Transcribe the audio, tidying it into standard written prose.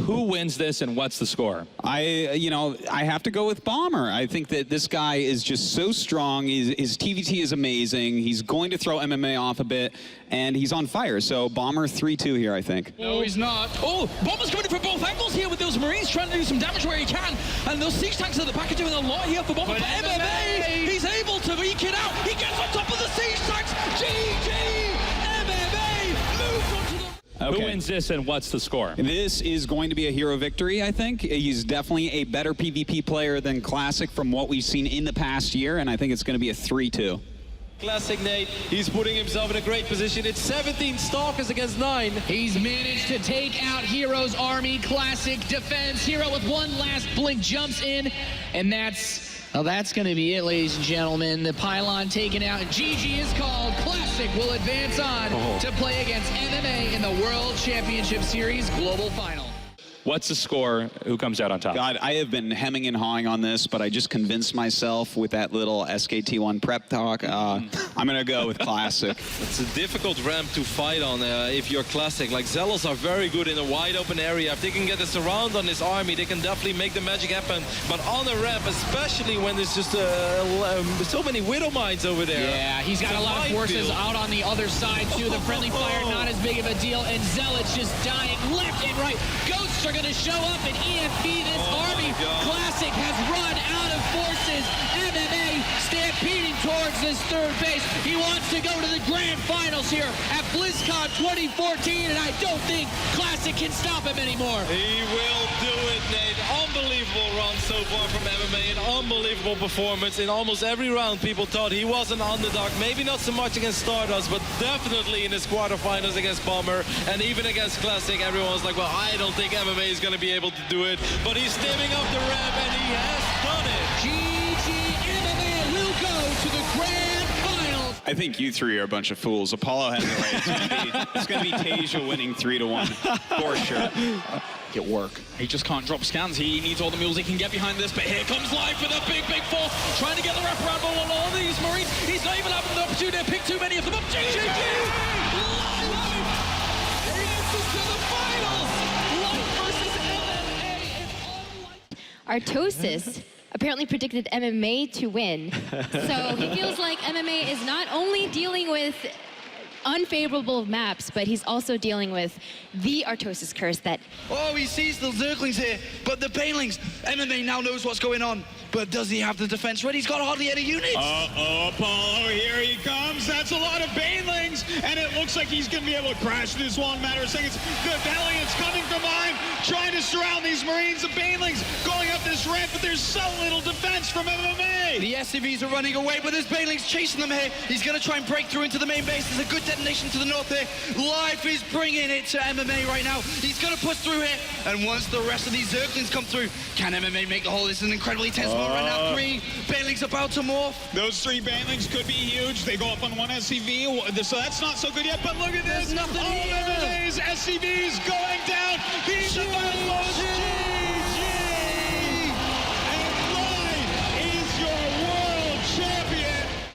Who wins this and what's the score? I have to go with Bomber. I think that this guy is just so strong. His TVT is amazing. He's going to throw MMA off a bit, and he's on fire. So Bomber 3-2 here, I think. No, he's not. Oh, Bomber's coming in from both angles here with those Marines trying to do some damage where he can. And those siege tanks at the back are doing a lot here for Bomber. But MMA, he's able to eke it out. He gets on top of the siege tanks. GG! MMA moves on to the... Okay. Who wins this and what's the score? This is going to be a hero victory, I think. He's definitely a better PvP player than Classic from what we've seen in the past year, and I think it's going to be a 3-2. Classic Nate, he's putting himself in a great position. It's 17 Stalkers against 9. He's managed to take out Hero's army. Classic defense. Hero with one last blink jumps in, and that's going to be it, ladies and gentlemen. The pylon taken out. GG is called. Classic will advance on to play against MMA in the World Championship Series Global Final. What's the score? Who comes out on top? God, I have been hemming and hawing on this, but I just convinced myself with that little SKT1 prep talk. I'm going to go with Classic. It's a difficult ramp to fight on if you're Classic. Like, Zealots are very good in a wide open area. If they can get a surround on this army, they can definitely make the magic happen. But on a ramp, especially when there's just so many Widow Mines over there. Yeah, he's got a lot of forces out on the other side, too. The friendly fire, not as big of a deal. And Zealots just dying left and right. Ghosts are going to show up and EMP this army. Classic has run out of forces. MMA stampeding towards this third base. He wants to go to the grand finals here at Blizzcon 2014, and I don't think Classic can stop him anymore. He will do it, Nate. Unbelievable run so far from MMA. An unbelievable performance. In almost every round, people thought he was an underdog. Maybe not so much against Stardust, but definitely in his quarterfinals against Bomber and even against Classic. Everyone's like, well, I don't think MMA is going to be able to do it. But he's stemming up the ramp, and he has done it. GG MMA will go to the grand finals. I think you three are a bunch of fools. Apollo has it right. It's going to be TaeJe winning 3-1 for sure. Get work. He just can't drop scans. He needs all the mules he can get behind this, but here comes Live with a big force, trying to get the wraparound ball on all these Marines. He's not even having the opportunity to pick too many of them up. GG! Live advances to the finals! Live versus MMA is all Live. Artosis apparently predicted MMA to win. So he feels like MMA is not only dealing with unfavorable maps, but he's also dealing with the Artosis Curse that... Oh, he sees the Zerglings here, but the Banelings, MMA now knows what's going on. But does he have the defense ready? He's got hardly any units. Uh-oh, Apollo, here he comes. That's a lot of Banelings, and it looks like he's going to be able to crash this one. Matter of seconds. The Valiant's coming from behind, trying to surround these Marines. The Banelings going up this ramp, but there's so little defense from MMA. The SCVs are running away, but there's Banelings chasing them here. He's going to try and break through into the main base. There's a good detonation to the north here. Life is bringing it to MMA right now. He's going to push through here, and once the rest of these Zerglings come through, can MMA make the hole? This is an incredibly tense moment right now. 3 Banelings about to morph. Those 3 Banelings could be huge. They go up on 1 SCV, so that's not so good yet, but look at this. There's nothing all here. of MMA's SCVs going down. These are the most